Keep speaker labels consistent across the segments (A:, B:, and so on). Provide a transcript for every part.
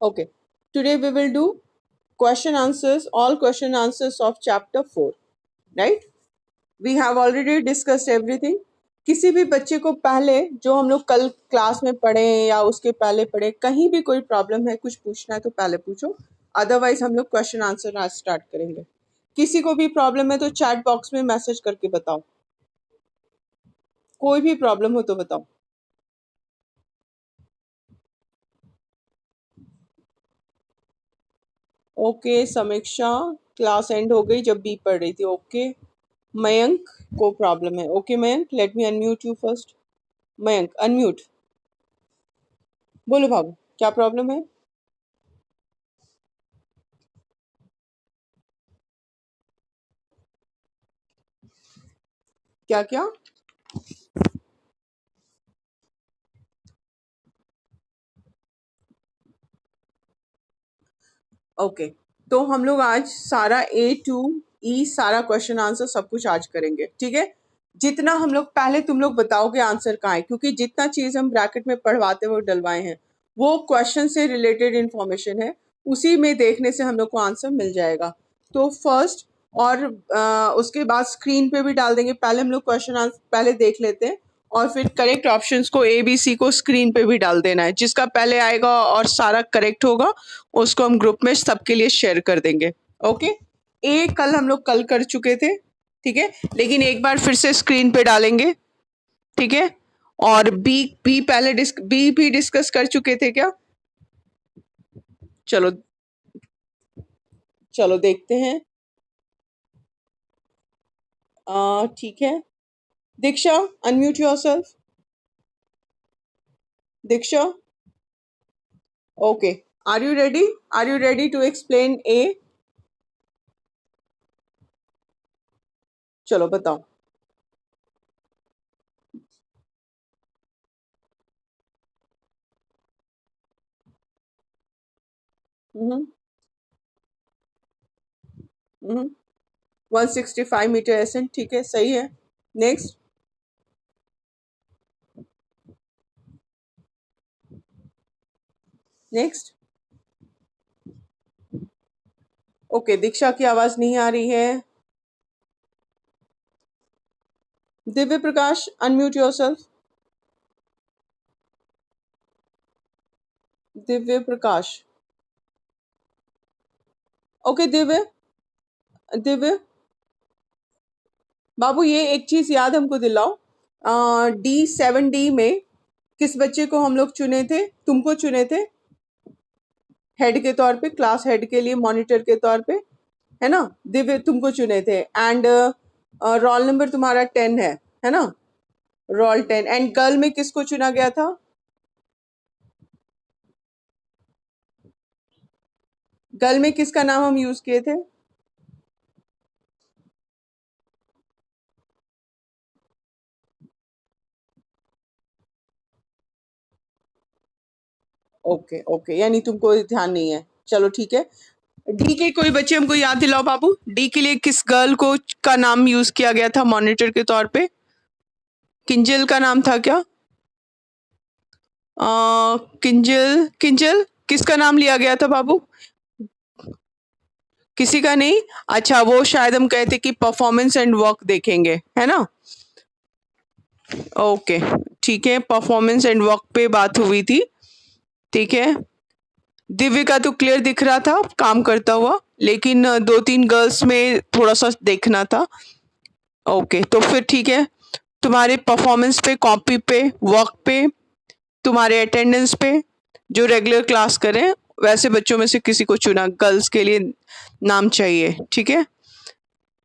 A: Okay. Today we will do question answers, all question answers of chapter 4. Right? We have already discussed everything. किसी भी बच्चे को पहले जो हम लोग कल क्लास में पढ़े या उसके पहले पढ़े, कहीं भी कोई प्रॉब्लम है, कुछ पूछना है तो पहले पूछो, अदरवाइज हम लोग क्वेश्चन आंसर आज स्टार्ट करेंगे. किसी को भी प्रॉब्लम है तो चैट बॉक्स में मैसेज करके बताओ. कोई भी प्रॉब्लम हो तो बताओ. ओके समीक्षा, क्लास एंड हो गई जब बी पढ़ रही थी. ओके मयंक को प्रॉब्लम है. Okay Mayank, let me unmute you first. Mayank unmute. बोलो बाबू, क्या प्रॉब्लम है? क्या क्या? ओके तो हम लोग आज सारा A to E सारा क्वेश्चन आंसर सब कुछ आज करेंगे. ठीक है, जितना हम लोग पहले तुम लोग बताओगे आंसर कहाँ है, क्योंकि जितना चीज हम ब्रैकेट में पढ़वाते हुए डलवाए हैं वो क्वेश्चन से रिलेटेड इंफॉर्मेशन है, उसी में देखने से हम लोग को आंसर मिल जाएगा. तो फर्स्ट और उसके बाद स्क्रीन पे भी डाल देंगे. पहले हम लोग क्वेश्चन आंसर पहले देख लेते हैं और फिर करेक्ट ऑप्शंस को ABC को स्क्रीन पे भी डाल देना है. जिसका पहले आएगा और सारा करेक्ट होगा उसको हम ग्रुप में सबके लिए शेयर कर देंगे. ओके, ए कल हम लोग कल कर चुके थे. ठीक है, लेकिन एक बार फिर से स्क्रीन पे डालेंगे. ठीक है, और बी पहले बी भी डिस्कस कर चुके थे क्या? चलो चलो देखते हैं. ठीक है, Diksha unmute yourself. Diksha, okay, are you ready? Are you ready to explain A? चलो बताओ. हम्म 165 मीटर एसेंट. ठीक है, सही है. नेक्स्ट. नेक्स्ट. ओके, दीक्षा की आवाज नहीं आ रही है. Divya Prakash unmute yourself. Divya Prakash. Okay Divya. Divya बाबू, ये एक चीज याद हमको दिलाओ. D7D में किस बच्चे को हम लोग चुने थे? तुमको चुने थे हेड के तौर पे, क्लास हेड के लिए, मॉनिटर के तौर पे, है ना? दिव्य तुमको चुने थे. एंड रोल नंबर तुम्हारा 10 है ना? रोल 10. एंड गर्ल में किसको चुना गया था? गर्ल में किसका नाम हम यूज किए थे? ओके ओके, यानी तुमको ध्यान नहीं है. चलो ठीक है. डी के कोई बच्चे हमको याद दिलाओ बाबू. डी के लिए किस गर्ल को का नाम यूज किया गया था मॉनिटर के तौर पे? किंजल का नाम था क्या? किंजल. किंजल किसका नाम लिया गया था बाबू? किसी का नहीं. अच्छा, वो शायद हम कहते कि परफॉर्मेंस एंड वर्क देखेंगे, है ना? ओके ठीक है, परफॉर्मेंस एंड वर्क पे बात हुई थी. ठीक है, दिव्य का तो क्लियर दिख रहा था काम करता हुआ, लेकिन दो तीन गर्ल्स में थोड़ा सा देखना था. ओके तो फिर ठीक है, तुम्हारे परफॉर्मेंस पे, कॉपी पे, वर्क पे, तुम्हारे अटेंडेंस पे, जो रेगुलर क्लास करें वैसे बच्चों में से किसी को चुना. गर्ल्स के लिए नाम चाहिए. ठीक है,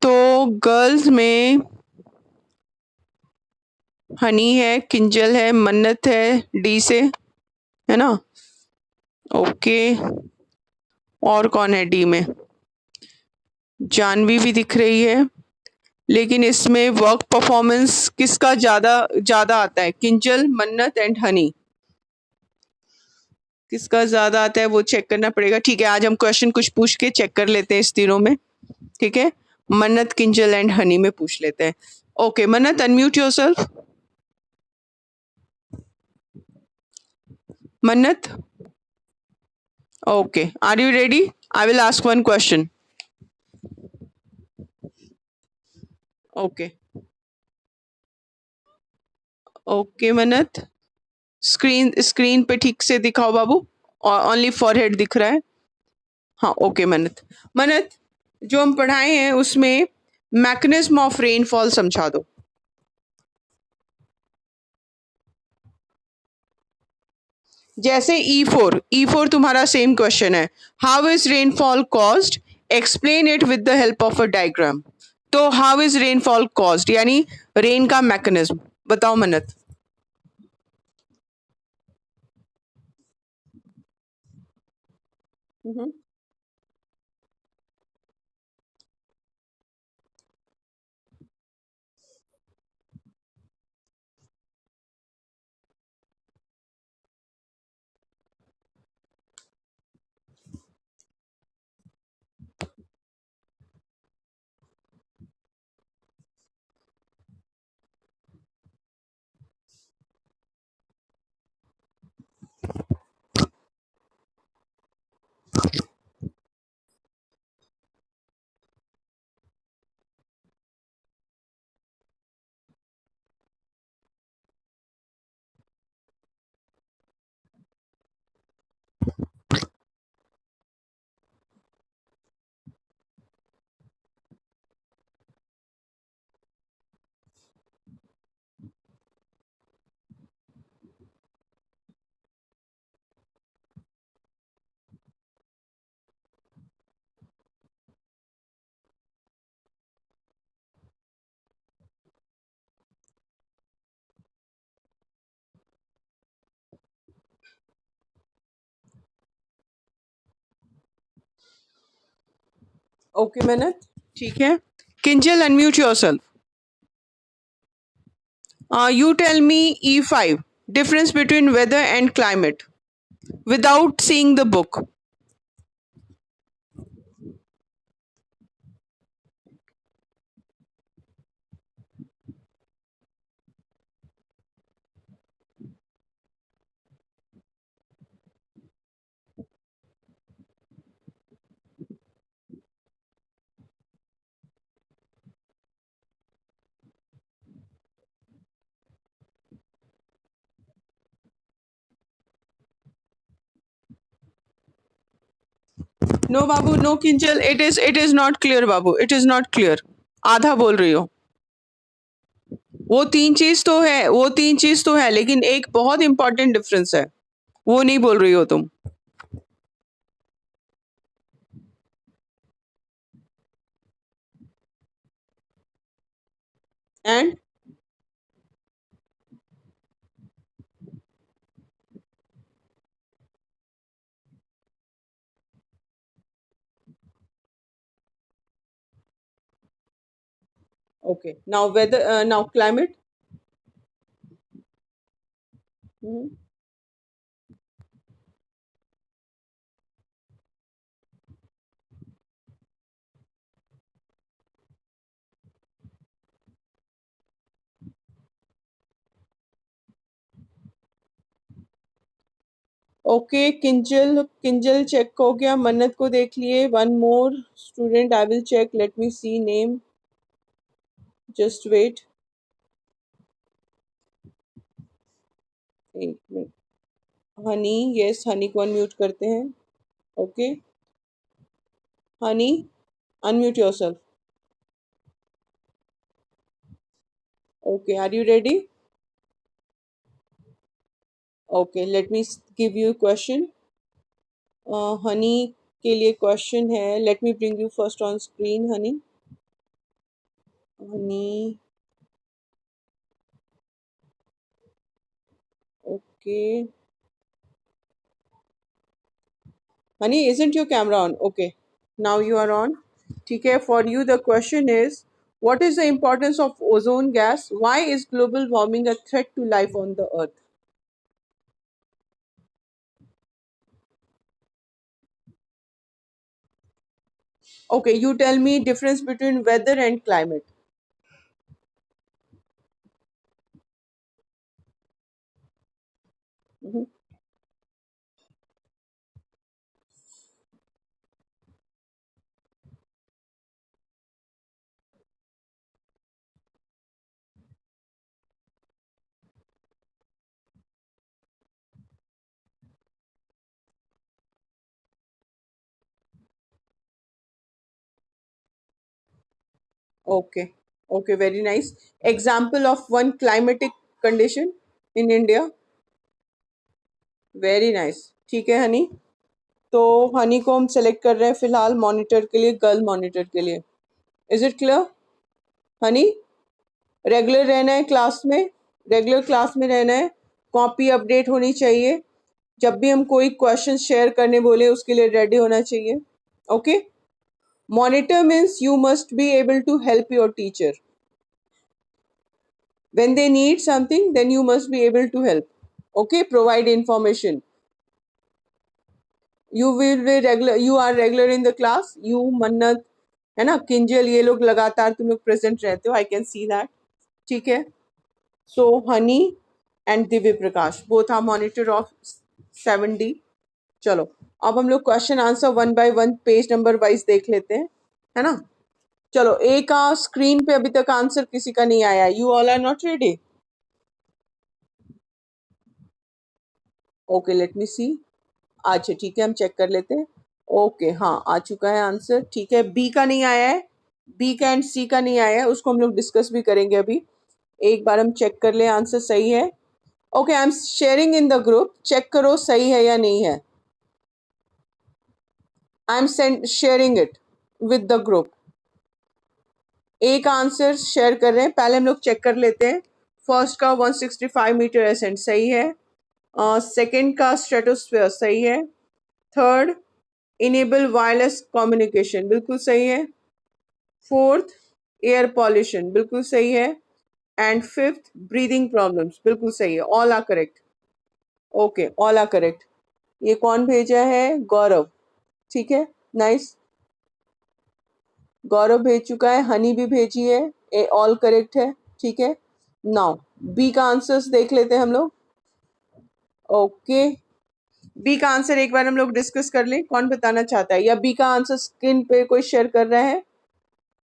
A: तो गर्ल्स में हनी है, किंजल है, मन्नत है डी से, है ना? ओके, और कौन है डी में? जानवी भी दिख रही है, लेकिन इसमें वर्क परफॉर्मेंस किसका ज्यादा ज्यादा आता है? किंजल, मन्नत एंड हनी. किसका ज्यादा आता है वो चेक करना पड़ेगा. ठीक है, आज हम क्वेश्चन कुछ पूछ के चेक कर लेते हैं इस तीनों में. ठीक है, मन्नत, किंजल एंड हनी में पूछ लेते हैं. ओके मन्नत, अनम्यूट योरसेल्फ. मन्नत, Okay. Are you ready? I will ask one question. Okay. Okay, Manat. Screen पे ठीक से दिखाओ बाबू. और ओनली फॉरहेड दिख रहा है. हाँ, ओके मनत. मनत, जो हम पढ़ाए हैं उसमें मैकेनिज्म ऑफ रेनफॉल समझा दो. जैसे ई फोर तुम्हारा सेम क्वेश्चन है. How is rainfall caused, explain it with the help of a diagram. तो हाउ इज रेनफॉल कॉज्ड यानी रेन का मैकेनिज्म बताओ मनत. ओके मनत, ठीक है. Kinjal, unmute yourself. You tell me E5, difference between weather and climate without seeing the book. No Babu, no Kinjal, it is not clear Babu, it is not clear. आधा बोल रही हो. वो तीन चीज तो है लेकिन एक बहुत इंपॉर्टेंट डिफरेंस है, वो नहीं बोल रही हो तुम. And okay, now weather, now climate. Okay Kinjal, Kinjal check हो गया. मन्नत को देख लिए. One more student I will check. Let me see name. Just wait. एक मिनट. हनी, यस, हनी को अनम्यूट करते हैं. Okay Honey, unmute yourself. Okay, are you ready? Okay, let me give you question. Honey के लिए question है. Let me bring you first on screen. Honey, Honey. Okay Honey, isn't your camera on? Okay, now you are on. ठीक है. For you the question is, what is the importance of ozone gas? Why is global warming a threat to life on the earth? Okay, you tell me difference between weather and climate. Mhm. Okay. Okay, very nice. Example of one climatic condition in India. Very nice. ठीक है हनी. तो हनी को हम select कर रहे हैं फिलहाल monitor के लिए, गर्ल मॉनिटर के लिए. Is it clear Honey? Regular रहना है क्लास में, रेगुलर क्लास में रहना है. कॉपी अपडेट होनी चाहिए. जब भी हम कोई क्वेश्चन शेयर करने बोले उसके लिए रेडी होना चाहिए. Okay. Monitor means you must be able to help your teacher. When they need something, then you must be able to help. Okay, provide information. You will be regular, you are regular in the class. You मन्नत है ना, किंजल, ये लोग लगातार तुम लोग present रहते हो. I can see that. ठीक है. So Honey and Divya Prakash both are monitor of 7D. चलो अब हम लोग question answer one by one page number wise देख लेते हैं, है ना. चलो ए का स्क्रीन पे अभी तक आंसर किसी का नहीं आया. You all are not ready. Okay let me see. अच्छा ठीक है, हम चेक कर लेते हैं. ओके हाँ आ चुका है आंसर. ठीक है, बी का नहीं आया है, बी का एंड सी का नहीं आया है, उसको हम लोग डिस्कस भी करेंगे अभी. एक बार हम चेक कर ले आंसर सही है. Okay I am sharing in the group, check करो सही है या नहीं है. I am sharing it with the group. एक आंसर शेयर कर रहे हैं, पहले हम लोग चेक कर लेते हैं. फर्स्ट का 165 मीटर एसेंट सही है. सेकंड का स्ट्रेटोस्फीयर सही है. थर्ड इनेबल वायरलेस कम्युनिकेशन बिल्कुल सही है. फोर्थ एयर पॉल्यूशन बिल्कुल सही है. एंड फिफ्थ ब्रीदिंग प्रॉब्लम्स बिल्कुल सही है. All are correct. Okay all are correct. ये कौन भेजा है? गौरव. ठीक है नाइस. गौरव भेज चुका है, हनी भी भेजी है. ए ऑल करेक्ट है. ठीक है. नाउ बी का आंसर्स देख लेते हैं हम लोग. ओके बी का आंसर एक बार हम लोग डिस्कस कर लें. कौन बताना चाहता है, या बी का आंसर स्क्रीन पे कोई शेयर कर रहा है?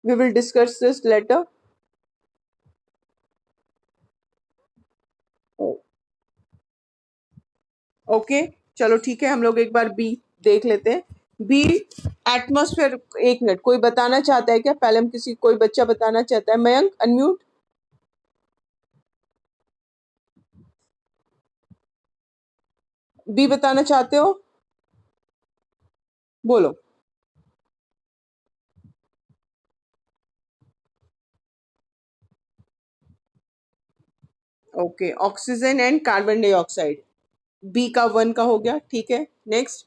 A: We will discuss this later. Okay चलो ठीक है, हम लोग एक बार बी देख लेते हैं. B atmosphere. एक मिनट, कोई बताना चाहता है क्या? पहले हम किसी, कोई बच्चा बताना चाहता है. मयंक अनम्यूट. बी बताना चाहते हो? बोलो. Okay oxygen and carbon dioxide. B का 1 का हो गया. ठीक है next.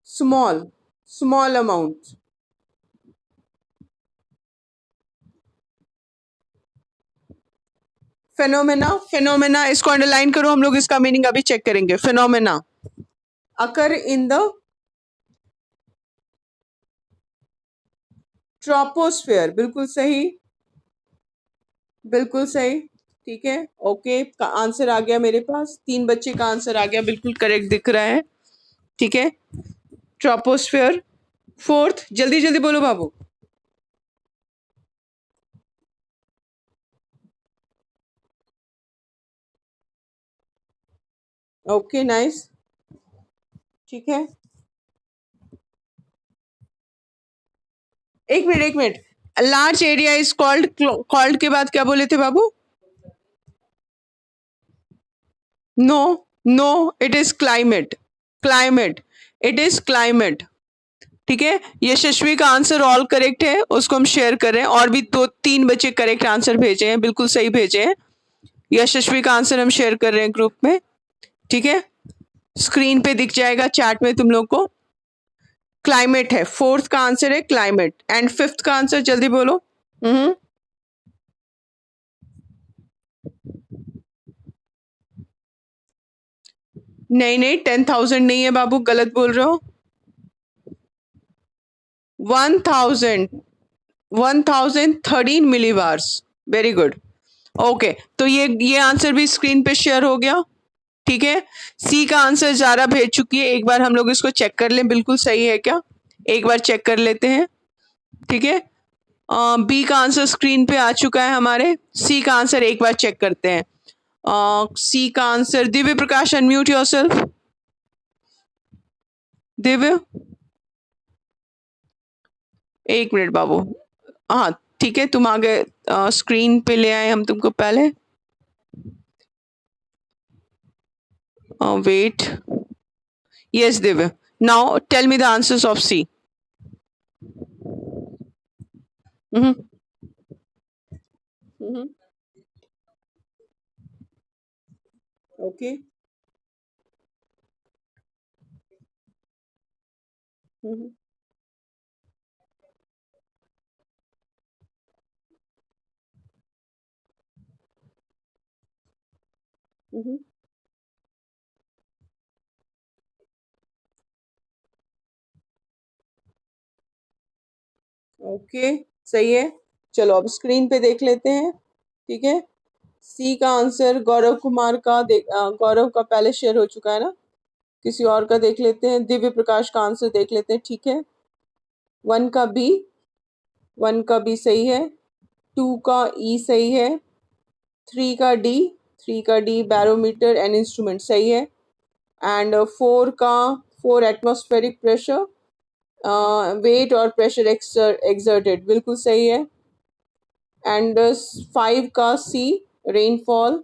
A: Small, small amount. Phenomena, phenomena इसको अंडरलाइन करो, हम लोग इसका मीनिंग अभी चेक करेंगे. Phenomena occur in the troposphere बिल्कुल सही, बिल्कुल सही. ठीक है ओके का आंसर आ गया मेरे पास. 3 बच्चे का आंसर आ गया, बिल्कुल करेक्ट दिख रहा है. ठीक है ट्रोपोस्फेयर. फोर्थ जल्दी जल्दी बोलो बाबू. Okay nice. ठीक है एक मिनट, एक मिनट. Large area is called, called के बाद क्या बोले थे बाबू? No no it is climate. Climate, it is climate. ठीक है यशस्वी का आंसर ऑल करेक्ट है, उसको हम शेयर कर रहे हैं. और भी 2-3 बच्चे करेक्ट आंसर भेजे हैं, बिल्कुल सही भेजे हैं. यशस्वी का आंसर हम शेयर कर रहे हैं ग्रुप में. ठीक है स्क्रीन पे दिख जाएगा चैट में तुम लोग को. क्लाइमेट है, फोर्थ का आंसर है क्लाइमेट. एंड फिफ्थ का आंसर जल्दी बोलो. नहीं नहीं 10,000 नहीं है बाबू, गलत बोल रहे हो. 1013 मिलीबार्स. Very good. ओके तो ये आंसर भी स्क्रीन पे शेयर हो गया. ठीक है सी का आंसर जारा भेज चुकी है. एक बार हम लोग इसको चेक कर लें, बिल्कुल सही है क्या, एक बार चेक कर लेते हैं. ठीक है बी का आंसर स्क्रीन पे आ चुका है हमारे. सी का आंसर एक बार चेक करते हैं. सी का answer Divya Prakash, unmute yourself. Divya, एक मिनट बाबू। हाँ ठीक है, तुम आगे स्क्रीन पे ले आए हम तुमको पहले। Wait, yes Divya, now tell me the answers of C. Okay. Okay, सही है। चलो अब स्क्रीन पे देख लेते हैं, ठीक है। सी का आंसर गौरव कुमार का गौरव का पहले शेयर हो चुका है ना, किसी और का देख लेते हैं। दिव्य प्रकाश का आंसर देख लेते हैं, ठीक है। वन का बी, वन का बी सही है। टू का ई सही है। थ्री का डी, थ्री का डी बैरोमीटर एंड इंस्ट्रूमेंट सही है। एंड फोर का, फोर एटमॉस्फेरिक प्रेशर, वेट और प्रेशर एक्सर्टेड बिल्कुल सही है। एंड फाइव का सी रेनफॉल,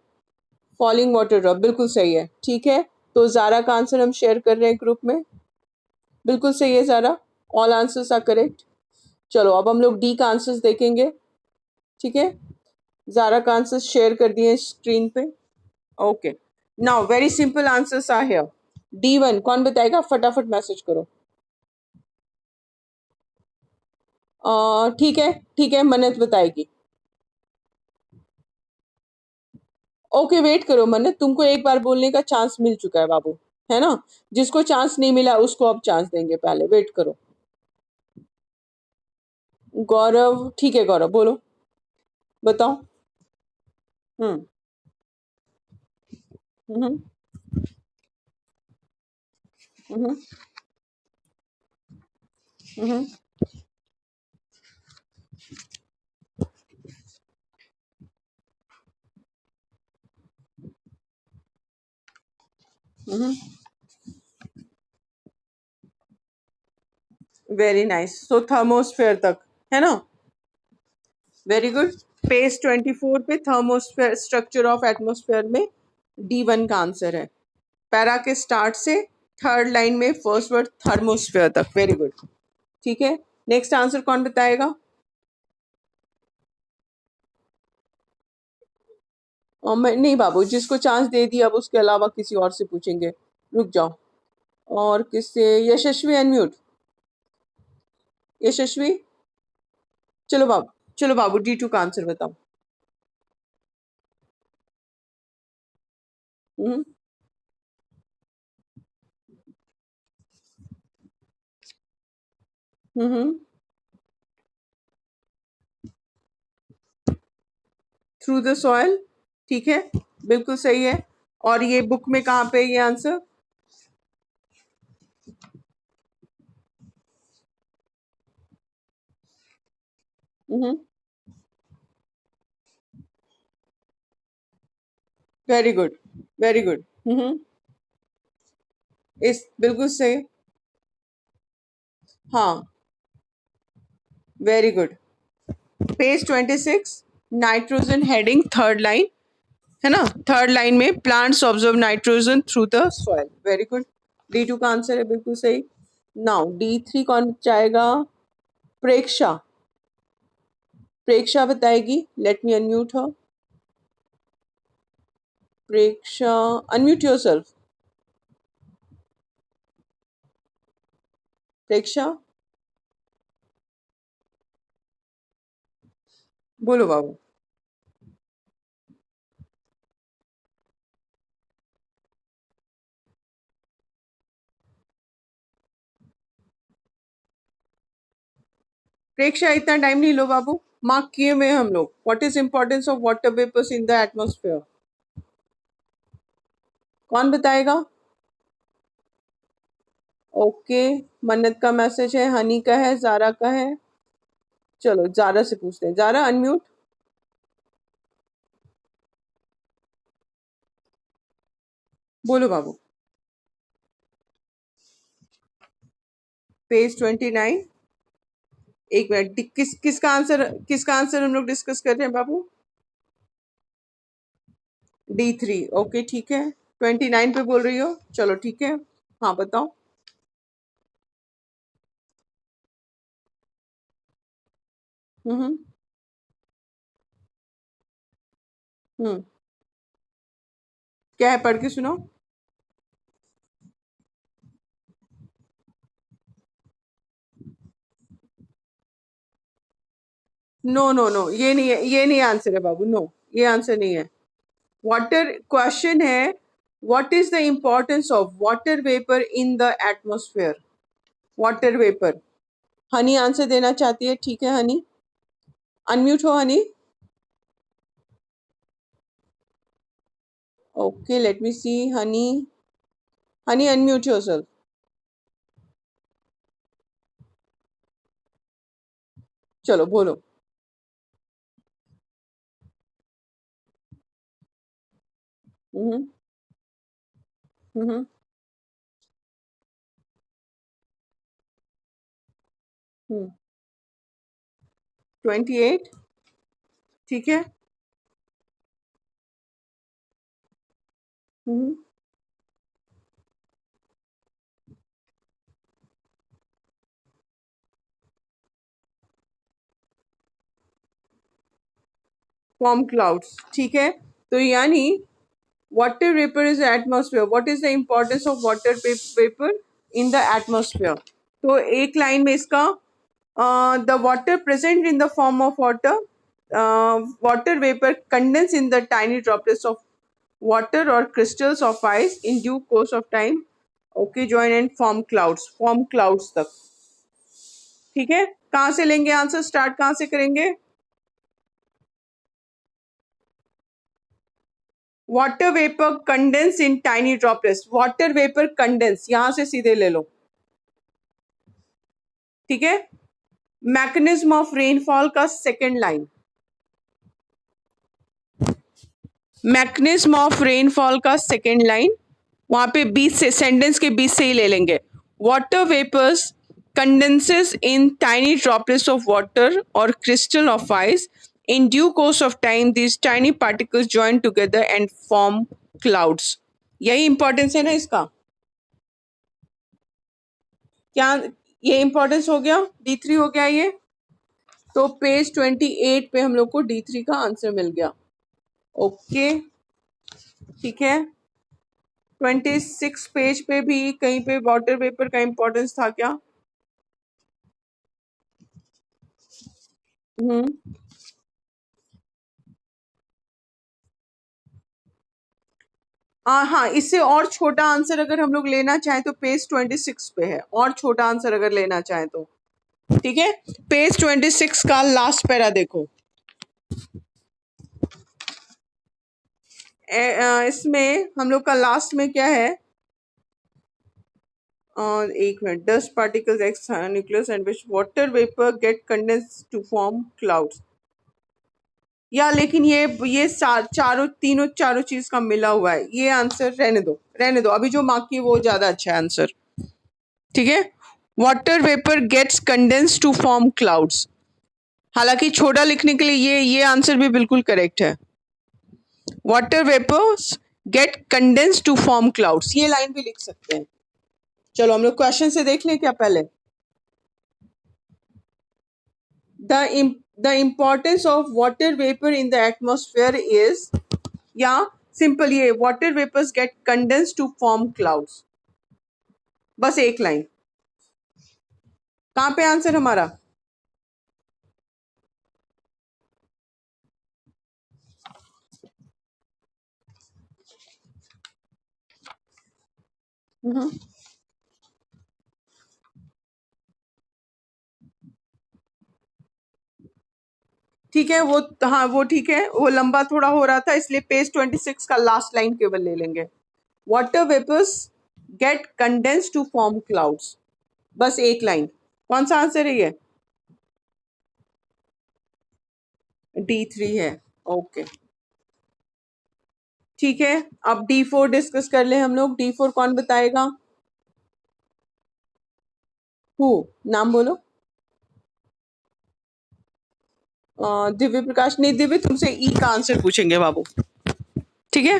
A: फॉलिंग वाटर ड्रॉप बिल्कुल सही है, ठीक है। तो जारा का आंसर हम शेयर कर रहे हैं ग्रुप में, बिल्कुल सही है Zara, all answers are correct. चलो अब हम लोग डी का आंसर्स देखेंगे, ठीक है। जारा का आंसर शेयर कर दिए स्क्रीन पे। Okay, now very simple answers are here. D1 कौन बताएगा, फटाफट मैसेज करो। ठीक है, ठीक है, मन्नत बताएगी। ओके वेट करो मन्नत, तुमको एक बार बोलने का चांस मिल चुका है बाबू, है ना। जिसको चांस नहीं मिला उसको अब चांस देंगे, पहले वेट करो। गौरव, ठीक है गौरव बोलो, बताओ। हम्म हम्म हम्म हम्म वेरी नाइस, सो थर्मोस्फेयर तक, है ना। Very good. पेज 24 पे थर्मोस्फेयर, स्ट्रक्चर ऑफ एटमोस्फेयर में D1 का आंसर है। पैरा के स्टार्ट से थर्ड लाइन में फर्स्ट वर्ड थर्मोस्फेयर तक, वेरी गुड, ठीक है। नेक्स्ट आंसर कौन बताएगा। मैं नहीं बाबू, जिसको चांस दे दिया अब उसके अलावा किसी और से पूछेंगे, रुक जाओ। और किससे, यशस्वी अनम्यूट, यशस्वी। चलो बाबू, चलो बाबू D2 का आंसर बताओ। हम्म, थ्रू द सॉइल, ठीक है, बिल्कुल सही है। और ये बुक में कहाँ पे ये answer. Very good, very good. इस बिल्कुल सही, हाँ, very good. Page 26, nitrogen heading third line, है ना। थर्ड लाइन में plants observe nitrogen through the soil, very good. D2 का आंसर है बिल्कुल सही। नाउ D3 कौन जाएगा, प्रेक्षा, प्रेक्षा बताएगी, लेट मी अनम्यूट हर। प्रेक्षा, अनम्यूट योरसेल्फ। प्रेक्षा, बोलो बाबू। प्रेक्षा इतना टाइम नहीं लो बाबू, मार्क किए हुए हम लोग। What is importance of water vapours in the atmosphere, कौन बताएगा। ओके, मन्नत का मैसेज है, हनी का है, जारा का है। चलो जारा से पूछते हैं, जारा अनम्यूट। बोलो बाबू। पेज 29। एक मिनट, किसका आंसर हम लोग डिस्कस कर रहे हैं बाबू? D3। ओके ठीक है, 29 पे बोल रही हो, चलो ठीक है। हाँ बताओ। हम्म। हम्म। क्या है, पढ़ के सुनाओ। नो नो नो, ये नहीं है, ये नहीं आंसर है बाबू, नो। ये आंसर नहीं है। वाटर क्वेश्चन है, what is the importance of water vapour in the atmosphere? Water vapour. Honey answer देना चाहती है, ठीक है हनी, अनम्यूट हो Honey. Okay let me see Honey. Honey unmute yourself. चलो बोलो। हम्म। हम्म। 28। ठीक है। फॉर्म क्लाउड्स, ठीक है। तो यानी water vapor is atmosphere, what is the importance of water vapor in the atmosphere? तो एक लाइन में इसका, the water present in the form of water vapor condense in the tiny droplets of water or crystals of ice in due course of time, okay, join and form clouds तक। ठीक है, कहाँ से लेंगे answer, start कहाँ से करेंगे? Water vapour condense in tiny droplets, water vapour condense यहां से सीधे ले लो, ठीक है। मैकेनिज्म ऑफ रेनफॉल का second line, mechanism of rainfall का सेकेंड लाइन, वहां पे बीच से, सेंटेंस के बीच से ही ले लेंगे। Water vapours condenses in tiny droplets of water or crystal of ice. In due course of time, these tiny particles join together and form clouds. यही इंपॉर्टेंस है ना इसका, क्या ये इंपॉर्टेंस हो गया? D3 हो गया ये। तो पेज 28 पे हम लोग को D3 का आंसर मिल गया। ओके ठीक है। 26 पेज पे भी कहीं पे वाटर वेपर का इंपॉर्टेंस था क्या? हम्म। हाँ, इससे और छोटा आंसर अगर हम लोग लेना चाहें तो पेज 26 पे है, और छोटा आंसर अगर लेना चाहें तो, ठीक है। पेज 26 का लास्ट पैरा देखो। इसमें हम लोग का लास्ट में क्या है? और एक minute, dust particles acts nucleus and which water vapour get condense to form clouds, या लेकिन ये चारों तीनों चारों चीज का मिला हुआ है, ये आंसर रहने दो, रहने दो, अभी जो मार्क की वो ज्यादा अच्छा है आंसर, ठीक है। Water vapour gets condense to form clouds, हालांकि छोटा लिखने के लिए ये आंसर भी बिल्कुल करेक्ट है। Water vapours get condense to form clouds, ये लाइन भी लिख सकते हैं। चलो हम लोग क्वेश्चन से देख लें क्या पहले। The importance of water vapour in the atmosphere is, या सिंपल ये water vapours get condense to form clouds, बस एक लाइन। कहां पे आंसर हमारा? हम्म। ठीक है वो, हाँ वो ठीक है, वो लंबा थोड़ा हो रहा था इसलिए पेज 26 का लास्ट लाइन केवल ले लेंगे। Water vapours get condense to form clouds, बस एक लाइन। कौन सा आंसर है ये? D3 है। ओके ठीक है, अब D4 डिस्कस कर ले हम लोग। D4 कौन बताएगा? हु? नाम बोलो। दिव्य प्रकाश नहीं, दिव्य तुमसे ई का आंसर पूछेंगे बाबू, ठीक है?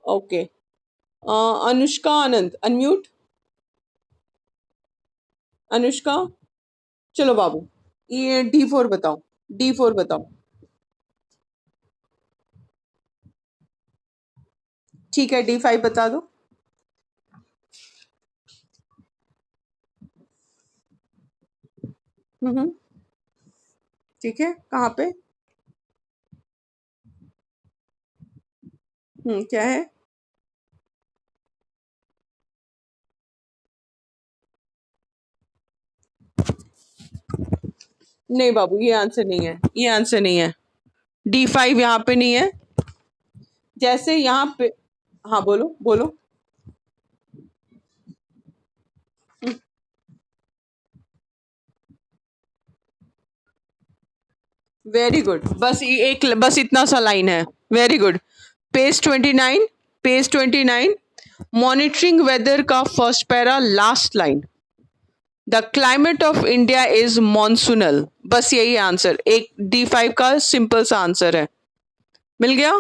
A: ओके। अनुष्का आनंद, अनम्यूट। अनुष्का, चलो बाबू, ये D4 बताओ। D4 बताओ। ठीक है, D5 बता दो। हम्म, ठीक है, कहाँ पे? क्या है? नहीं बाबू, ये आंसर नहीं है, ये आंसर नहीं है। D5 यहाँ पे नहीं है। जैसे यहाँ पे, हाँ बोलो बोलो। वेरी गुड, बस ये एक, बस इतना सा लाइन है। Very good. Page 29, page 29, monitoring weather का first para, last line. The climate of India is monsoonal. बस यही आंसर, एक D5 का सिंपल सा आंसर है। मिल गया?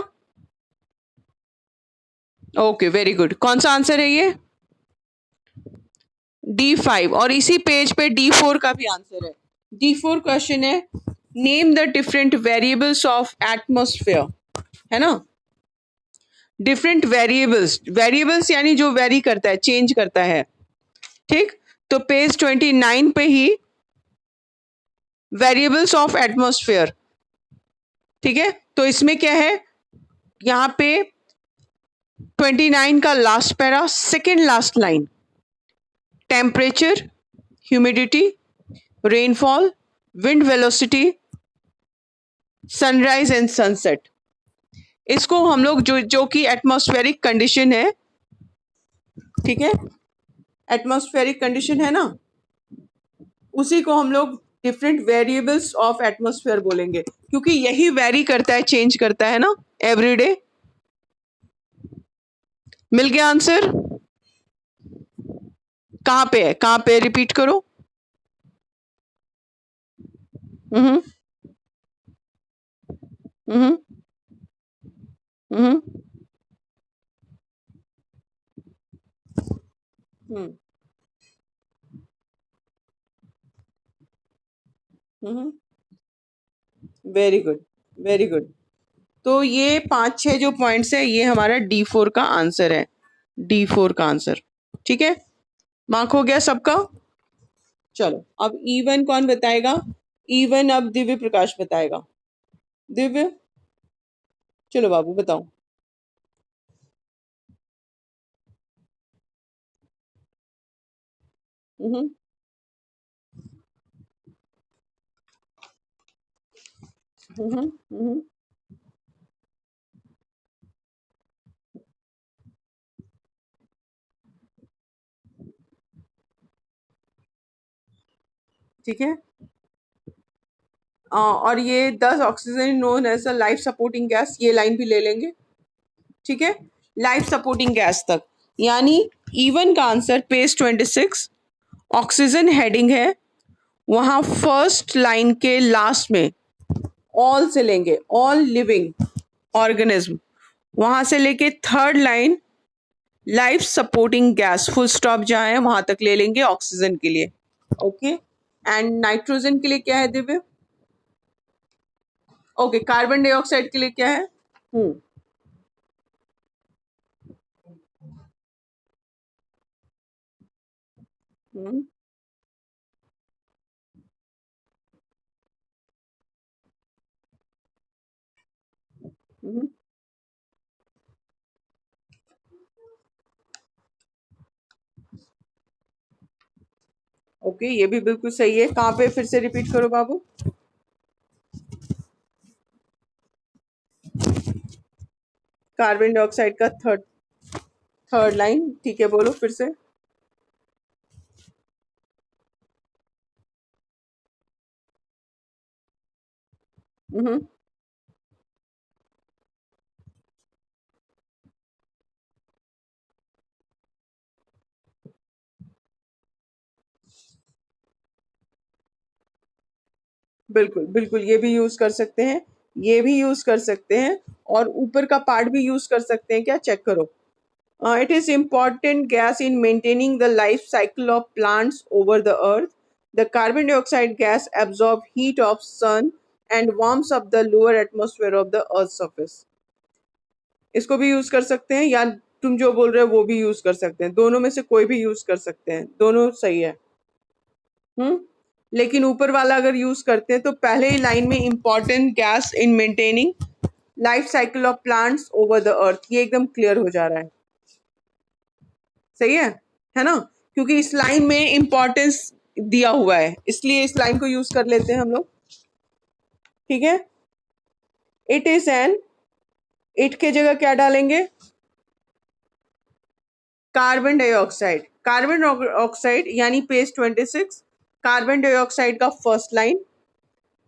A: Okay, very good. कौन सा आंसर है ये? D5। और इसी पेज पे D4 का भी आंसर है। D4 क्वेश्चन है, name the different variables of atmosphere, है ना? डिफरेंट वेरिएबल्स, वेरिएबल्स यानी जो वेरी करता है, चेंज करता है, ठीक? तो पेज 29 पे ही वेरिएबल्स ऑफ एटमॉस्फेयर, ठीक है? तो इसमें क्या है, यहाँ पे 29 का last para, second last line, temperature, humidity, rainfall, wind velocity, sunrise and sunset. इसको हम लोग जो जो कि एटमॉस्फेरिक कंडीशन है, ठीक है, एटमॉस्फेरिक कंडीशन है ना, उसी को हम लोग डिफरेंट वेरिएबल्स ऑफ एटमॉस्फेयर बोलेंगे, क्योंकि यही वेरी करता है, चेंज करता है ना एवरीडे। मिल गया आंसर? कहाँ पे है, कहाँ पे, रिपीट करो। हम्म, हम्म, हम्म, हम्म, हम्म। Very good, very good. तो ये 5-6 जो पॉइंट्स है, ये हमारा D4 का आंसर है। D4 का आंसर, ठीक है? मार्क हो गया सबका? चलो, अब E1 कौन बताएगा? E1 अब दिव्य प्रकाश बताएगा। दिव्य, चलो बाबू बताओ। हम्म, हम्म, हम्म, ठीक है। और ये 10 oxygen known as a life supporting gas, ये लाइन भी ले लेंगे, ठीक है? लाइफ सपोर्टिंग गैस तक, यानी E1 का आंसर पेज 26, ऑक्सीजन हेडिंग है, वहां फर्स्ट लाइन के लास्ट में ऑल से लेंगे, ऑल लिविंग ऑर्गेनिज्म, वहां से लेके third line life supporting gas, full stop जहां है वहां तक ले लेंगे ऑक्सीजन के लिए। ओके, एंड नाइट्रोजन के लिए क्या है दिव्य? ओके, कार्बन डाइऑक्साइड के लिए क्या है? हम्म, हम्म, हम्म। ओके, ये भी बिल्कुल सही है। कहाँ पे, फिर से रिपीट करो बाबू। कार्बन डाइऑक्साइड का थर्ड, थर्ड लाइन, ठीक है, बोलो फिर से। हम्म, बिल्कुल बिल्कुल, ये भी यूज कर सकते हैं, ये भी यूज कर सकते हैं, और ऊपर का पार्ट भी यूज कर सकते हैं क्या, चेक करो। It is important gas in maintaining the life cycle of plants over the earth. The carbon dioxide gas absorbs heat of sun and warms up the lower atmosphere of the earth's surface. इसको भी use कर सकते हैं, या तुम जो बोल रहे हो वो भी यूज कर सकते हैं, दोनों में से कोई भी यूज कर सकते हैं, दोनों सही है। लेकिन ऊपर वाला अगर यूज करते हैं तो पहले ही लाइन में important gas in maintaining life cycle of plants over the earth, ये एकदम क्लियर हो जा रहा है। सही है ना, क्योंकि इस लाइन में इंपॉर्टेंस दिया हुआ है, इसलिए इस लाइन को यूज कर लेते हैं हम लोग। ठीक है, इट इज एन, इट के जगह क्या डालेंगे, कार्बन डाइऑक्साइड। कार्बन ऑक्साइड यानी पेज 26, कार्बन डाइऑक्साइड का फर्स्ट लाइन,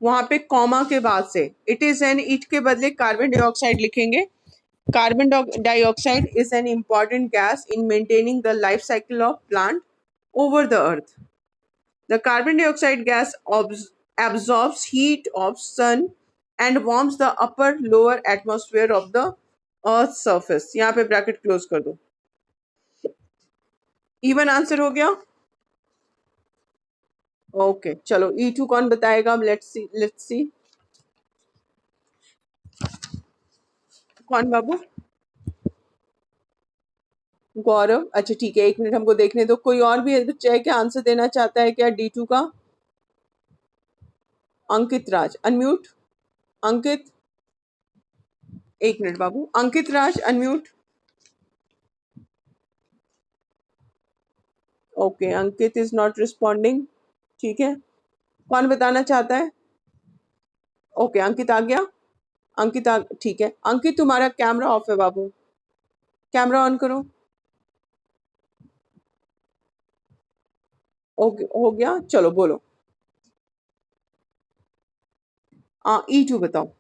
A: वहां पे कॉमा के बाद से इट इज एन, इट के बदले कार्बन डाइऑक्साइड लिखेंगे। Carbon dioxide is an important gas in maintaining the life cycle of plant over the earth. The carbon dioxide gas absorbs heat of sun and warms the upper lower atmosphere of the earth's surface. यहाँ पे bracket close कर दो। Even answer हो गया। Okay चलो, E2 कौन बताएगा, let's see कौन बाबू, गौरव, अच्छा ठीक है, एक मिनट हमको देखने दो, कोई और भी बच्चा है क्या आंसर देना चाहता है क्या D2 का? अंकित राज अनम्यूट, अंकित, एक minute Babu, Ankit Raj unmute. Okay, Ankit is not responding, ठीक है, कौन बताना चाहता है? ओके अंकित आ गया, अंकित आ, ठीक है अंकित, तुम्हारा कैमरा ऑफ है बाबू, कैमरा ऑन करो। ओके हो गया, चलो बोलो। E2 बताओ।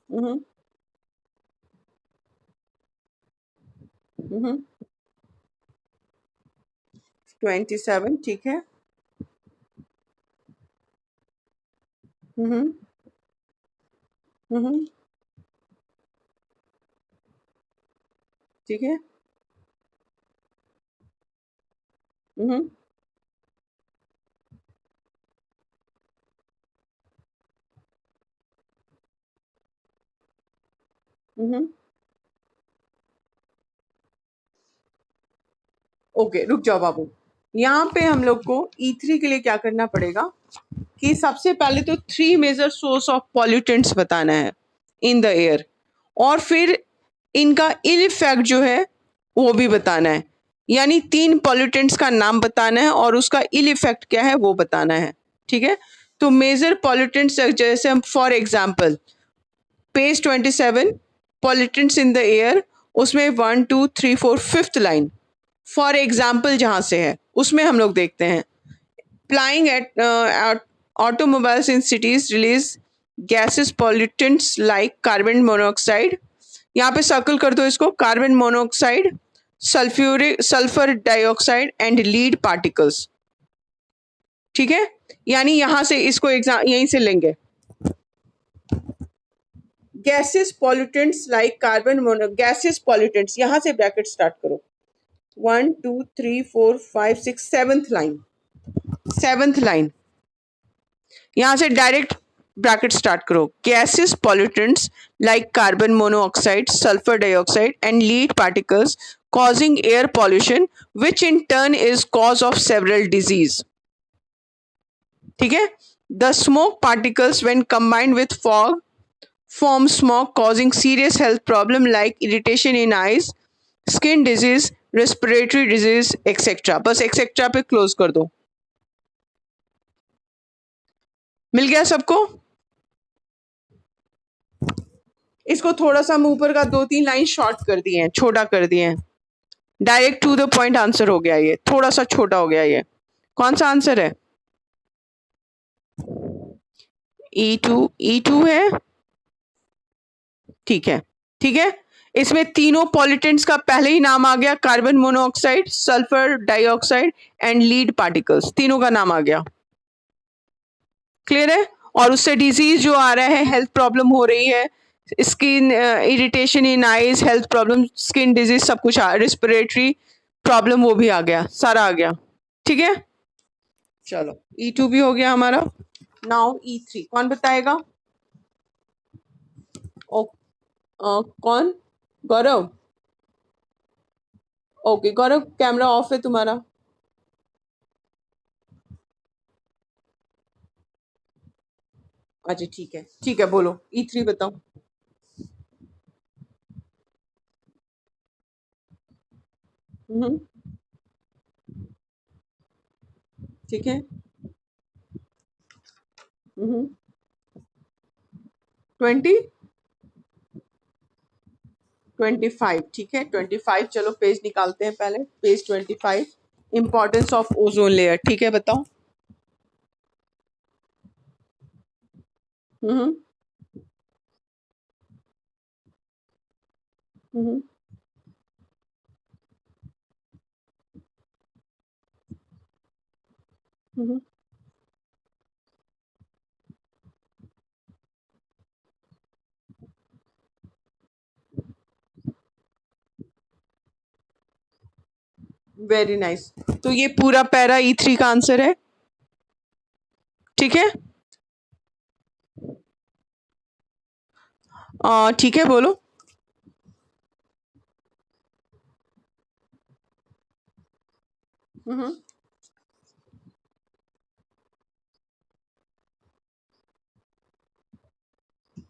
A: हम्म 27, ठीक है। हम्म हम्म ठीक है। हम्म हम्म ओके रुक जाओ बाबू, यहाँ पे हम लोग को E3 के लिए क्या करना पड़ेगा कि सबसे पहले तो 3 मेजर सोर्स ऑफ पॉल्यूटेंट्स बताना है इन द एयर, और फिर इनका इल इफेक्ट जो है वो भी बताना है, यानी 3 पॉल्यूटेंट्स का नाम बताना है और उसका इल इफेक्ट क्या है वो बताना है। ठीक है, तो मेजर पॉल्यूटेंट्स जैसे हम for example page 27 pollutants in the air, उसमें 1 2 3 4 5th लाइन फॉर एग्जाम्पल जहां से है उसमें हम लोग देखते हैं, plying at automobiles in cities release gases pollutants like carbon monoxide, यहाँ पे सर्कल कर दो इसको, carbon monoxide, sulphur dioxide and lead particles. ठीक है, यानी यहां से इसको एग्जाम यहीं से लेंगे, gases pollutants like carbon mono, gases pollutants, यहां से ब्रैकेट स्टार्ट करो, 1 2 3 4 5 6 7th लाइन, 7th लाइन, यहां से डायरेक्ट ब्रैकेट स्टार्ट करो, gases pollutants like carbon monoxide, sulphur dioxide and lead particles causing air pollution which in turn is cause of several disease. ठीक है, the smoke particles when combined with fog form smoke causing serious health problem like irritation in eyes, skin disease, respiratory disease etc. बस etc पे close कर दो। मिल गया सबको? इसको थोड़ा सा हम ऊपर का 2-3 लाइन शॉर्ट कर दिए हैं, छोटा कर दिए हैं, direct to the point answer हो गया, ये थोड़ा सा छोटा हो गया। ये कौन सा आंसर है? E2 है, ठीक है ठीक है, इसमें तीनों पॉल्यूटेंट्स का पहले ही नाम आ गया, carbon monoxide, sulphur dioxide and lead particles, तीनों का नाम आ गया। क्लियर है? और उससे डिजीज जो आ रहा है, हेल्थ प्रॉब्लम हो रही है, skin irritation in eyes, health problem, skin disease, सब कुछ, रिस्पिरेटरी प्रॉब्लम, वो भी आ गया, सारा आ गया। ठीक है, चलो E2 भी हो गया हमारा। नाउ E3 कौन बताएगा? ओ, कौन? गौरव। ओके गौरव, कैमरा ऑफ है तुम्हारा। अच्छा ठीक है बोलो, E3 बताओ। हम्म, ठीक है। 20, 25, ठीक है 25। चलो पेज निकालते हैं पहले, page 25। Importance of ozone layer, ठीक है बताओ। हम्म, हम्म, हम्म, वेरी नाइस। तो ये पूरा पैरा E3 का आंसर है, ठीक है। ठीक है बोलो। हम्म,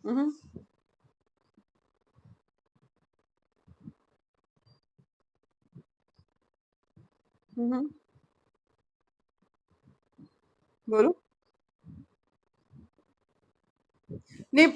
A: हम्म, हम्म, बोलो। नहीं,